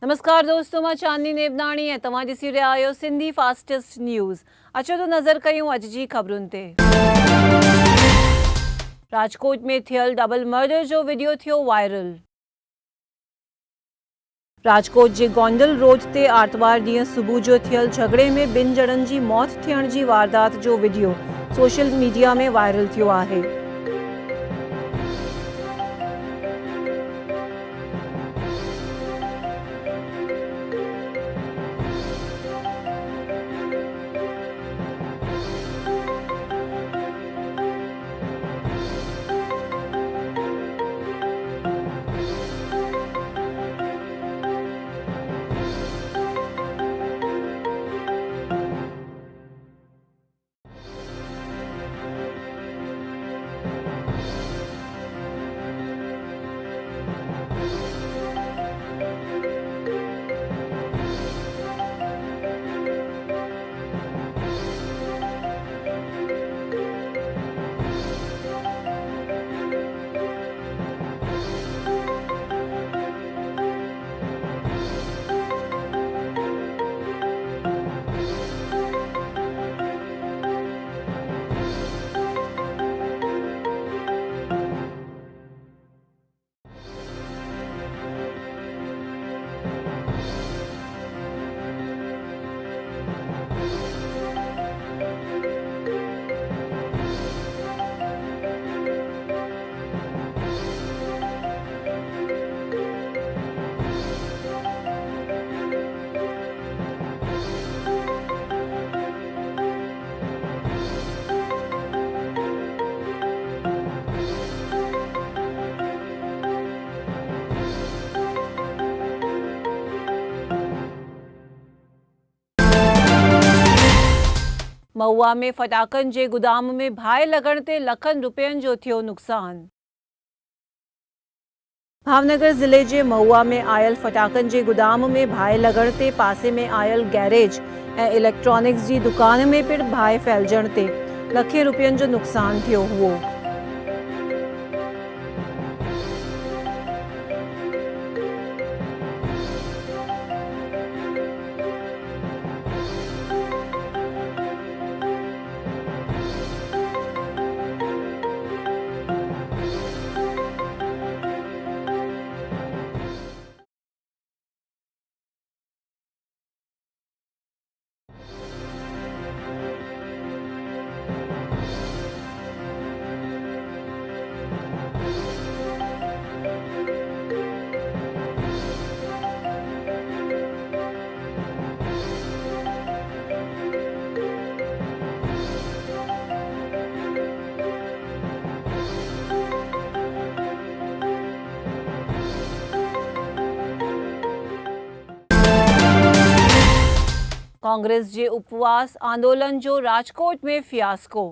नमस्कार दोस्तों, मां चांदनी नेवनाणी है। तव्हां ॾिसी रहिया आहियो सिंधी फास्टेस्ट न्यूज़। अचो तो नज़र कयूं अॼु जी ख़बरुनि ते। राजकोट में थियल डबल मर्डर जो वीडियो थियो वायरल। राजकोट जे गोंडल रोड ते आर्तवार ॾींहुं सुबुह जो थियल झगड़े में 2 ॼणनि जी मौत थियण जी वारदात जो वीडियो सोशल मीडिया में वायरल थियो आहे। महुआ में फटाकनि जे गुदाम में बाहि लॻण ते लखनि रुपयनि जो थियो नुक़सान। भावनगर ज़िले जे महुआ में आयल फटाकनि जे गुदाम में बाहि लॻण ते पासे में आयल गैरेज ऐं इलेक्ट्रॉनिक्स जी दुकान में पिणु बाहि फैलिजण ते लखे रुपयनि जो नुक़सान थियो हुओ। कांग्रेस जे उपवास आंदोलन जो राजकोट में फियास्को।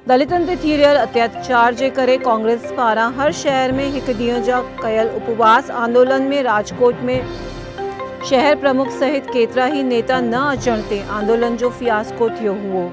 दलितनि ते थी रहियल अत्याचार जे करे कांग्रेस पारां हर शहर में हिकु ॾींहं जा कयल उपवास आंदोलन में राजकोट में शहर प्रमुख सहित केतिरा ई नेता न अचण ते आंदोलन जो फियास्को थियो हुओ।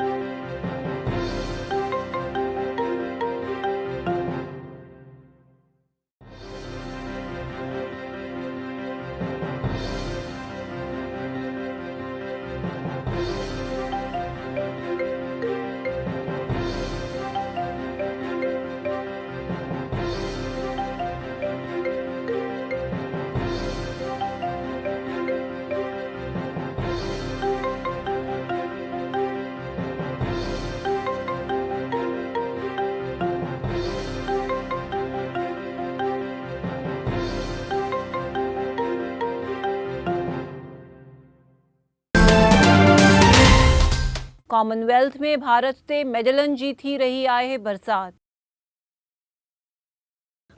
कॉमनवेल्थ में भारत ते मेडलनि जी थी रही आहे बरसात।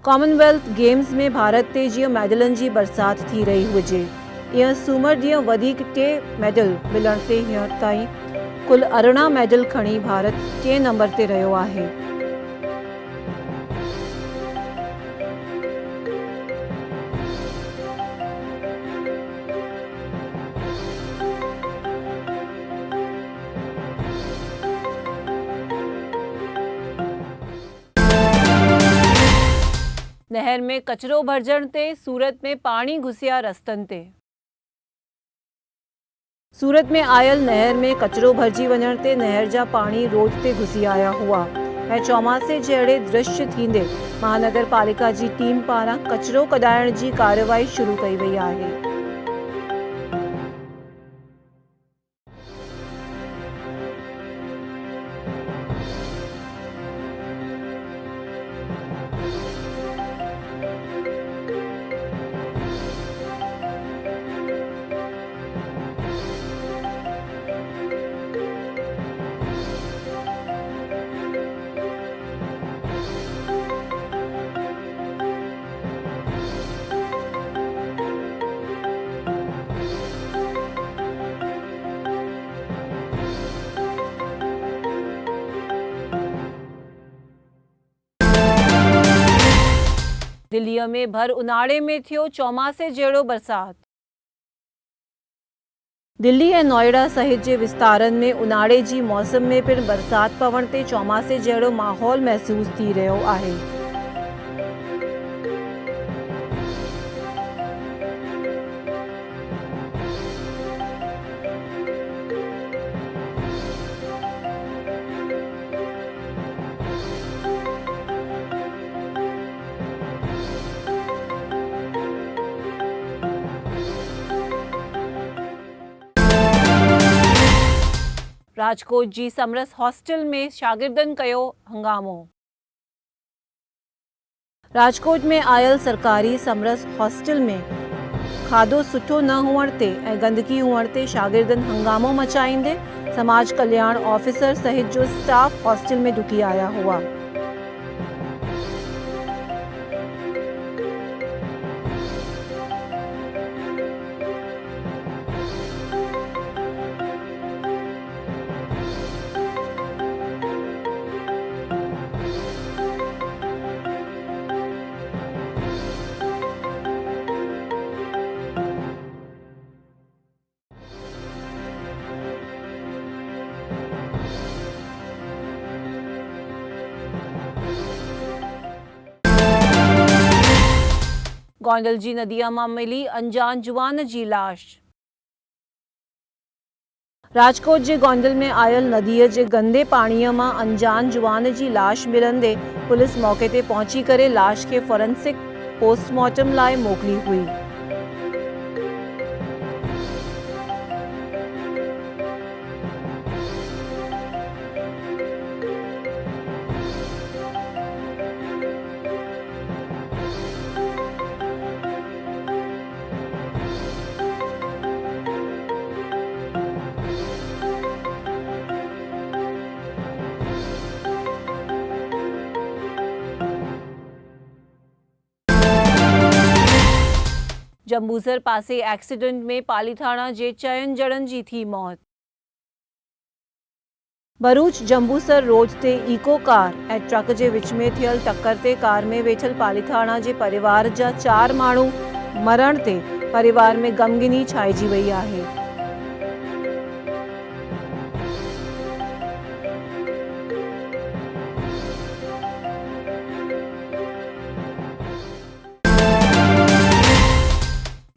कॉमनवेल्थ गेम्स में भारत ते जीअं मेडलनि जी बरसात थी रही हुजे, ईअं सूमर ॾींहुं वधीक 2 मेडल मिलण ते हींअर ताईं कुल 18 मेडल खणी भारत 2 नंबर ते रहियो आहे। नहर में कचरो भरजण ते सूरत में पानी घुसिया रस्तनि ते। सूरत में आयल नहर में कचरो भरजी वञण ते नहर जा पानी रोड ते घुसी आया हुआ ऐं चौमासे जहिड़े दृश्य थींदे महानगर पालिका जी टीम पारां कचरो कढाइण जी कार्रवाई शुरू कई वई आहे। दिल्लीअ में भर उन्हाड़े में थियो चौमासे जहिड़ो बरसात। दिल्ली ऐं नोएडा सहित जे विस्तारनि में उन्हाड़े जी मौसम में पिण बरसात पवण ते चौमासे जहिड़ो माहौल महसूस थी रहियो आहे। राजकोट जी समरस हॉस्टल में शागिर्दनि कयो हंगामो। राजकोट में आयल सरकारी समरस हॉस्टल में खाधो सुठो न हुअण ते ऐं गंदगी हुअण ते शागिर्दनि हंगामो मचाईंदे समाज कल्याण ऑफिसर सहित जो स्टाफ हॉस्टल में ढुकी आया हुआ। गोंडल जी नदीअ मां मिली अनजान जुवान जी लाश। राजकोट जे गोंडल में आयल नदीअ जे गंदे पाणीअ मां अनजान जुवान जी लाश मिलंदे पुलिस मौके ते पहुची करे लाश खे फोरेंसिक पोस्टमार्टम लाइ मोकली हुई। जंबूसर पासे एक्सीडेंट में पालीथाणा जे 4 ॼणनि जी थी मौत। भरूच जंबूसर रोड ते इको कार ऐं ट्रक जे विच में थियल टक्कर ते कार में वेठल पालीथाणा जे परिवार जा 4 माण्हू मरण ते परिवार में गमगिनी छाइजी वई आहे।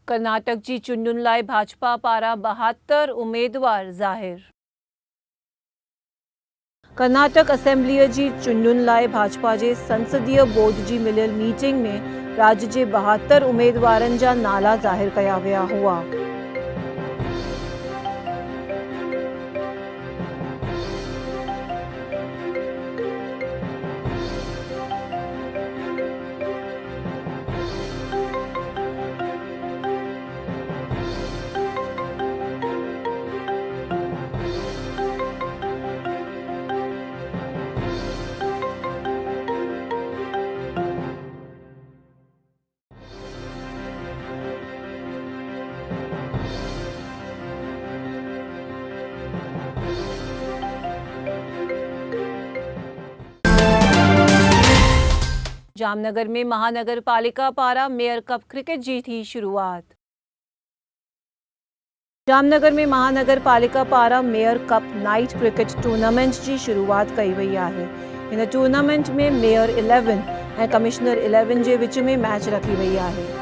कर्नाटक जी चूंडुनि लाइ भाजपा पारां 72 उम्मीदवार ज़ाहिर। कर्नाटक असेंबलीअ जी चूंडुनि लाइ भाजपा जे संसदीय बोर्ड जी मिलियल मीटिंग में राज्य जे 72 उम्मीदवारनि जा नाला ज़ाहिर कया विया हुआ। जामनगर में महानगर पालिका पारा मेयर कप क्रिकेट जी थी शुरुआत। जामनगर में महानगर पालिका पारा mayor cup night cricket tournament की शुरुआत कई वई आहे। इन टूर्नामेंट में मेयर 11 ऐं कमिश्नर 11 जे विच में मैच रखी वई आहे।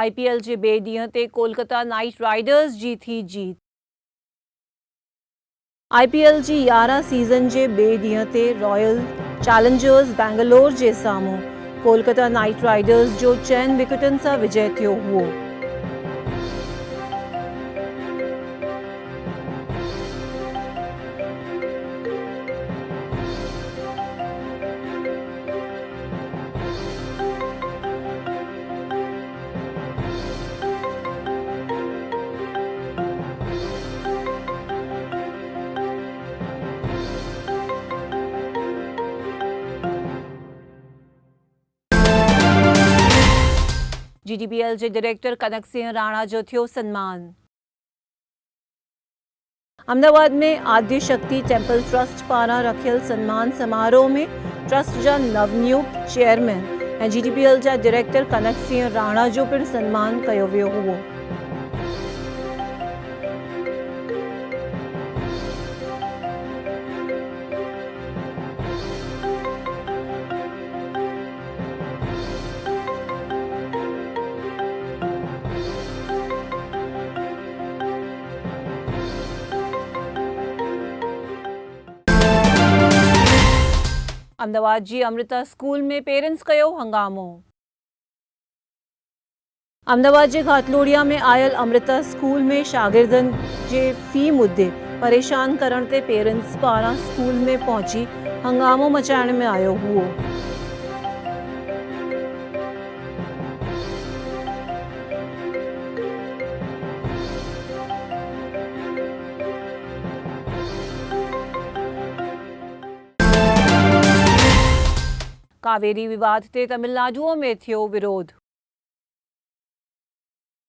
IPL जे ॿिए ॾींहं ते कोलकाता नाइट राइडर्स जी थी जीत। IPL जी 11 सीज़न जे ॿिए ॾींहं ते रॉयल चैलेंजर्स बैंगलोर जे साम्हूं कोलकाता नाइट राइडर्स जो 4 विकेटुनि सां विजय थियो हुओ। GTPL जे डायरेक्टर कनक सिंह राणा जो थियो सन्मान। अहमदाबाद में आद्य शक्ति टेम्पल ट्रस्ट पारां रखियल सन्मान समारोह में ट्रस्ट जा नवनियुक्त चेयरमैन ऐं GTPL जा डायरेक्टर कनक सिंह राणा जो पिणु सन्मान कयो वियो हुओ। अहमदाबाद जी अमृता स्कूल में पेरेंट्स कयो हंगामो। अहमदाबाद जे घाटलोड़िया में आयल अमृता स्कूल में शागिर्दनि जे फी मुद्दे परेशान करण ते पेरेंट्स पारां स्कूल में पहुची हंगामो मचाइण में आयो हुओ। कावेरी विवाद ते तमिलनाडुअ में थियो विरोध।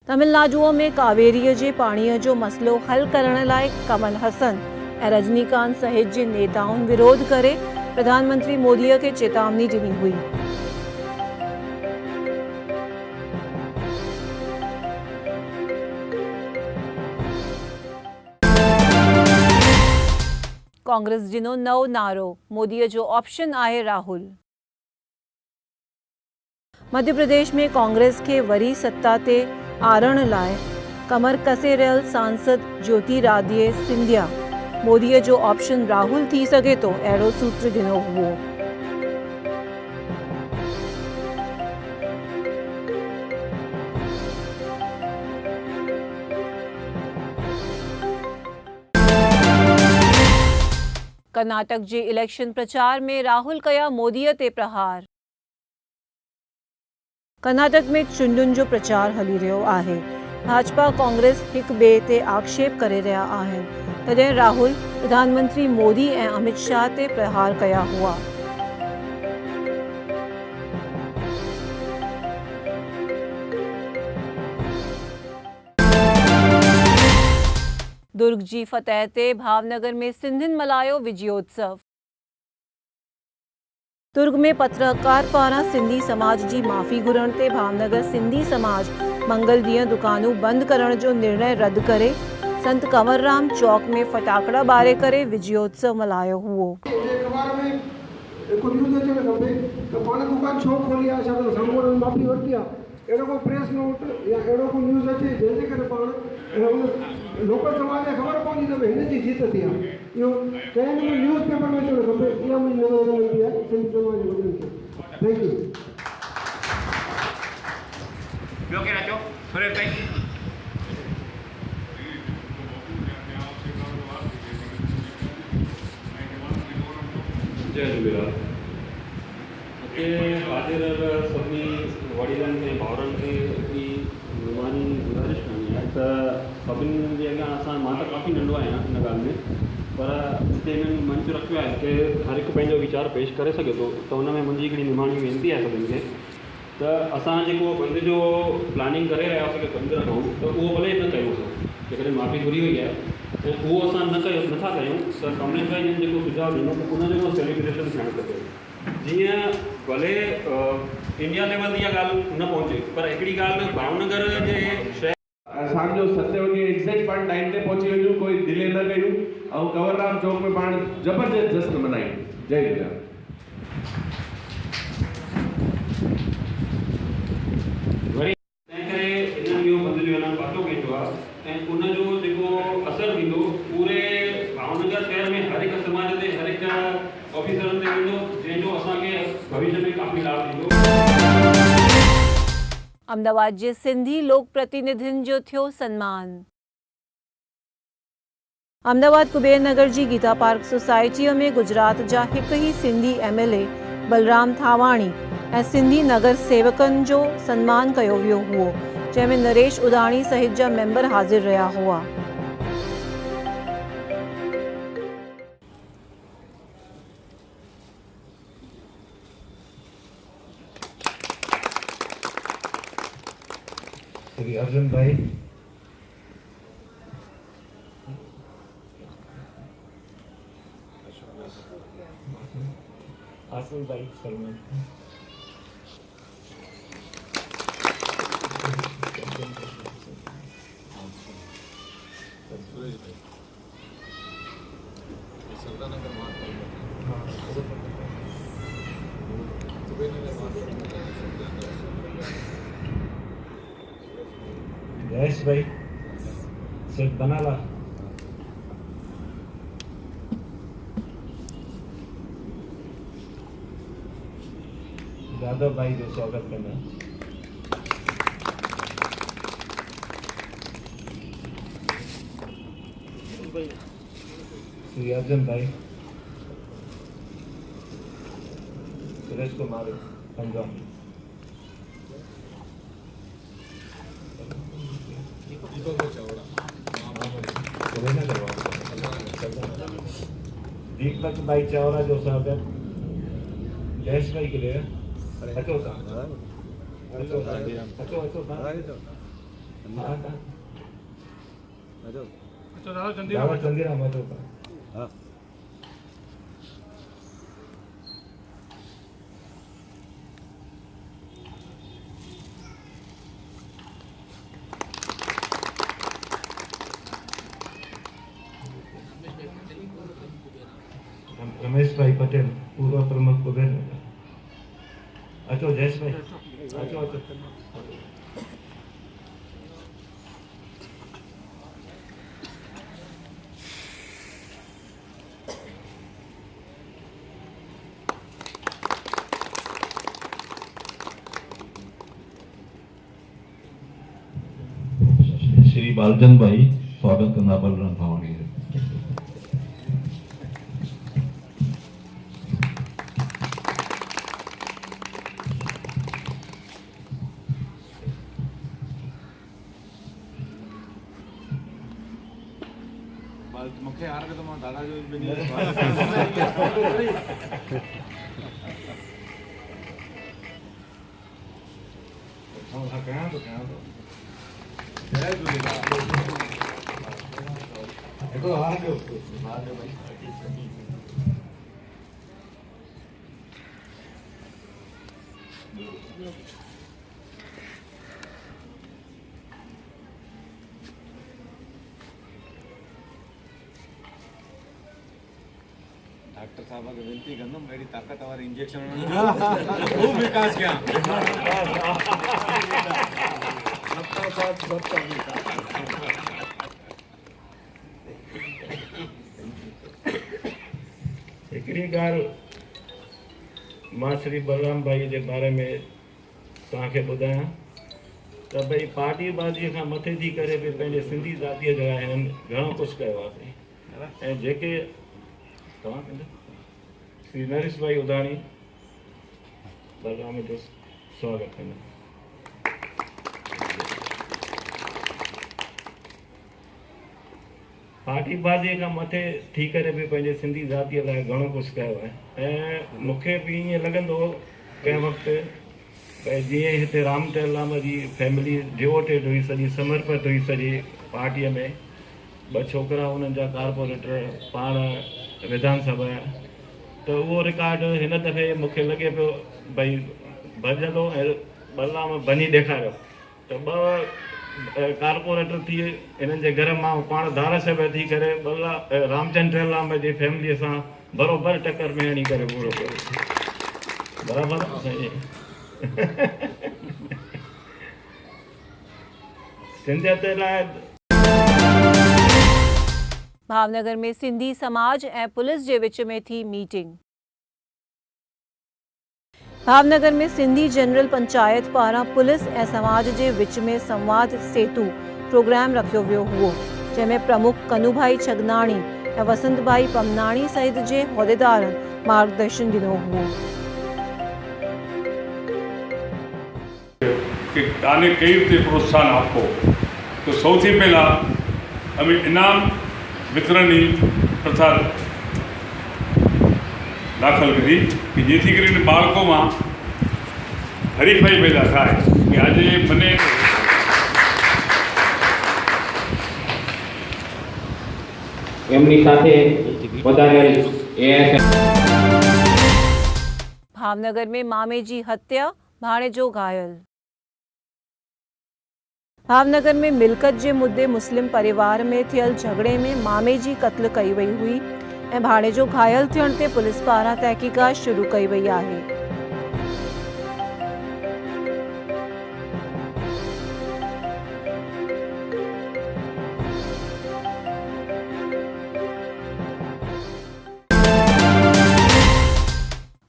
तमिलनाडुअ में कावेरीअ जे पाणीअ जो मसलो हल करण लाइ कमल हसन ऐं रजनीकांत सहित जे नेताउनि विरोध करे प्रधानमंत्री मोदीअ खे चेतावनी ॾिनी हुई। कांग्रेस ॾिनो नओं नारो, मोदीअ जो ऑप्शन आहे राहुल। मध्य प्रदेश में कांग्रेस के वरी सत्ता ते आणण लाइ कमर कसे रहियल सांसद ज्योतिरादित्य सिंधिया मोदीअ जो ऑप्शन राहुल थी सघे थो, अहिड़ो सूत्र ॾिनो हुओ। कर्नाटक जे इलेक्शन प्रचार में राहुल कया मोदीअ ते प्रहार। कर्नाटक में चूंडुनि जो प्रचार हली रहियो आहे। भाजपा कांग्रेस हिक ॿिए ते आक्षेप करे रहिया आहिनि। तॾहिं राहुल प्रधानमंत्री मोदी ऐं अमित शाह ते प्रहार कया हुआ। दुर्ग जी फतह ते भावनगर में सिंधियुनि मल्हायो विजयोत्सव। दुर्ग में पत्रकार पारां सिंधी समाज जी माफ़ी घुरण ते भावनगर सिंधी समाज मंगल ॾींहुं दुकानूं बंदि करण जो निर्णय रद्द करे संत कंवरराम चौक में फटाकड़ा ॿारे करे विजयोत्सव मल्हायो हुओ। प्रेस नोट या अहिड़ो को न्यूज़ अचे जंहिंजे करे पाण लोकल समाज खे ख़बर पवंदी त हिन जी जीत थी आहे। इहो कंहिं बि न्यूज़ पेपर में अचणु खपे। इहा मुंहिंजी वेनिती आहे सिंधी समाज जे वॾनि खे। Thank you. ॿियो केरु अचो सुरेश भाई। जय झूलेलाल। हिते हाज़िर सभिनी वॾीलनि खे भाउरनि खे हिकिड़ी महिरबानी गुज़ारिश करणी आहे त सभिनी जे अॻियां मां त काफ़ी नंढो आहियां हिन ॻाल्हि में, पर हिते हिननि मंच रखियो आहे कि हर हिकु पंहिंजो वीचार पेश करे सघे थो, त हुन में मुंहिंजी हिकिड़ी निमाणी वेनिती आहे सभिनि खे त असां जेको बंदि जो प्लानिंग करे रहियासीं की बंदि रखूं त उहो भले न कयोसीं जेकॾहिं माफ़ी घुरी वई आहे ऐं उहो असां नथा कयूं त कमलेश भाई जन जेको सुझाव ॾिनो त उनजो सेलिब्रेशन थियणु खपे जीअं भले इंडिया लेवल ते इहा ॻाल्हि न पहुचे पर हिकिड़ी ॻाल्हि भावनगर जे शहर असांजो 7 वॻे एग्ज़ैक्ट पाण टाइम ते पहुची वञूं कोई डिले न कयूं ऐं कंवरराम चौक में पाण ज़बरदस्त जश्न मल्हायूं। जय झूलेलाल। वरी तंहिं करे इन्हनि इहो बंदि जो ऐलान पातो कयो आहे ऐं उनजो जेको असरु थींदो पूरे भावनगर शहर में हर हिकु समाज ते हर हिकु ऑफिसरनि ते वेंदो जंहिंजो असांखे भविष्य में काफ़ी लाभ थींदो। अहमदाबाद जे सिंधी लोक प्रतिनिधियुनि जो थियो सन्मान। अहमदाबाद कुबेर नगर जी गीता पार्क सोसाइटीअ में गुजरात जा हिकु ई सिंधी MLA बलराम थावाणी ऐं सिंधी नगर सेवकनि जो सन्मान कयो वियो हुओ जंहिंमें नरेश उदाणी सहित जा मेंबर हाज़िर रहिया हुआ। श्री अर्जुन भाई, आसिफ भाई सलमान, जयेश भाई सिर्फ बनाला, यादव भाई जो स्वागत करना, श्री अर्जुन भाई, सुरेश कुमार पंजाब, दीपक भाई चावला जो स्वागत, जयेश भाई के लिए अचो चंदीराम अचो रमेश भाई पटेल पूर्व प्रमुख कुबेर नगर, अचो जयेश भाई अचो श्री बालचंद भाई स्वागत कंदा बलराम थावाणी। मूंखे हार के तो मां दादा जो भी नहीं जय डॉक्टर साहब के विनती कंदुमि अहिड़ी ताक़त वारी इंजेक्शन खूब विकास कयां। हिकिड़ी ॻाल्हि मां श्री बलराम भाई जे बारे में तव्हांखे ॿुधायां त भई पार्टी बाज़ीअ खां मथे थी करे बि पंहिंजे सिंधी ज़ातीअ जे लाइ हिननि घणो कुझु कयो आहे ऐं जेके तव्हां कंदा श्री नरेश भाई उदाणी बलराम जो स्वागत कंदा। पार्टी बाज़ीअ खां मथे थी करे बि पंहिंजे सिंधी ज़ातीअ लाइ घणो कुझु कयो आहे ऐं मूंखे बि ईअं लॻंदो हो कंहिं वक़्तु भई जीअं हिते राम टेलाम जी फैमिली डिवोटेड हुई, सॼी समर्पित हुई सॼी पार्टीअ में। 2 छोकिरा उन्हनि जा कारपोरेटर पाण विधानसभा, त उहो रिकॉर्ड हिन दफ़े मूंखे लॻे पियो भई भॼंदो ऐं बलराम बनी ॾेखारियो। त 2 कारपोरेटर थी हिननि जे घर मां पाण धारासभ्य थी करे रामचंद्र टेलाम जी फैमिलीअ सां बराबरि टकर में हणी करे पूरो कयो। बराबरि सिंधियत लाइ। भावनगर में सिंधी समाज ऐं पुलिस जे विच में थी मीटिंग। भावनगर में सिंधी जनरल पंचायत पारां पुलिस ऐं समाज जे विच में संवाद सेतु प्रोग्राम रखियो वियो हुओ, जंहिंमें प्रमुख कनुभाई छगनाणी ऐं वसंतभाई पमनाणी सहित जे उहिदेदारनि मार्गदर्शन ॾिनो हुओ। कि आने कई રીતે પ્રોત્સાહન આપો, તો સૌથી પહેલાં અમે ઇનામ વિતરણની પ્રથા દાખલ કરી કે જેથી કરીને બાળકોમાં હરીફાઈ પેદા થાય કે આજે મને એમની સાથે વધારે એએસએમ। भावनगर में मामे जी हत्या, भाणेजो घायल। भावनगर में मिल्कत जे मुद्दे मुस्लिम परिवार में थियल झगड़े में मामे जी क़त्ल कई वई हुई ऐं भाणेजो घायल थियण ते पुलिस पारां तहक़ीक़ात शुरू कई वई आहे।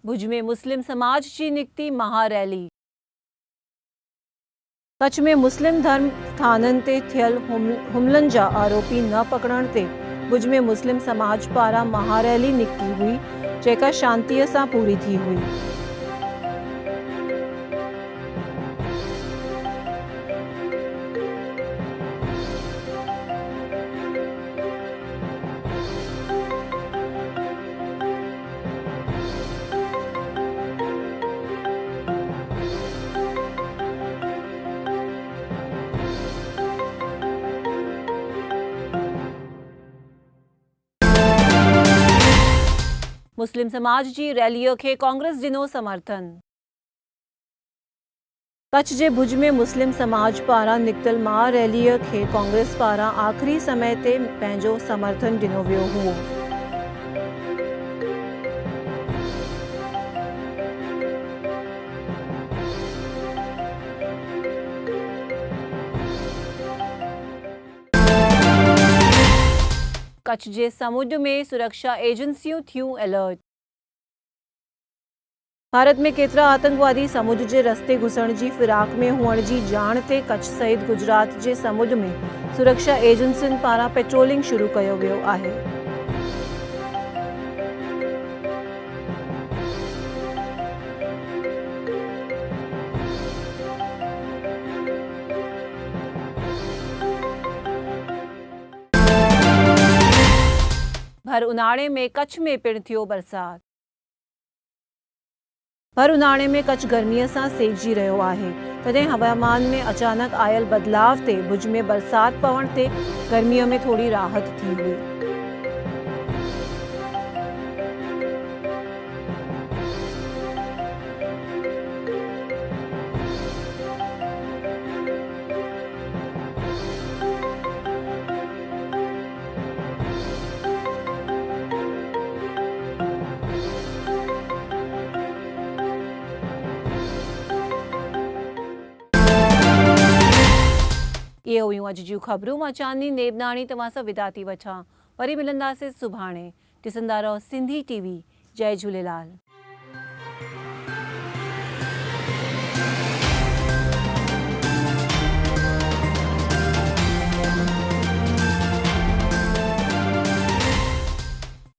भुज में मुस्लिम समाज की निकती महारैली। कच्छ में मुस्लिम धर्म स्थानन ते थियल हुमलन जा आरोपी न पकड़ण ते भुज में मुस्लिम समाज पारां महारैली निकती हुई, जेका शांतिअ सां पूरी थी हुई। मुस्लिम समाज जी रैलीअ खे कांग्रेस ॾिनो समर्थन। कच्छ जे भुज में मुस्लिम समाज पारां निकतल महारैलीअ खे कांग्रेस पारां आख़िरी समय ते पंहिंजो समर्थन ॾिनो वियो हुओ। कच्छ जे समुंड में सुरक्षा एजेंसियूं थियूं अलर्ट। भारत में केतिरा आतंकवादी समुंड जे रस्ते घुसण जी फिराक में हुअण जी ॼाण ते कच्छ सहित गुजरात जे समुंड में सुरक्षा एजेंसियुनि पारां पेट्रोलिंग शुरू कयो वियो आहे। भर उन्हाणे में कच्छ में पिण थियो बरसात। भर उन्हाणे में कच्छ गर्मीअ सां सेकजी रहियो आहे, तॾहिं हवामान में अचानक आयल बदलाव ते भुज में बरसात पवण ते गर्मीअ में थोड़ी राहत थी हुई। ये हुयूं अॼु जूं ख़बरूं। मां चांदनी नेबनाणी तव्हां सां विदा थी वठां। वरी मिलंदासीं सुभाणे। ॾिसंदा रहो सिंधी टीवी। जय झूलेलाल।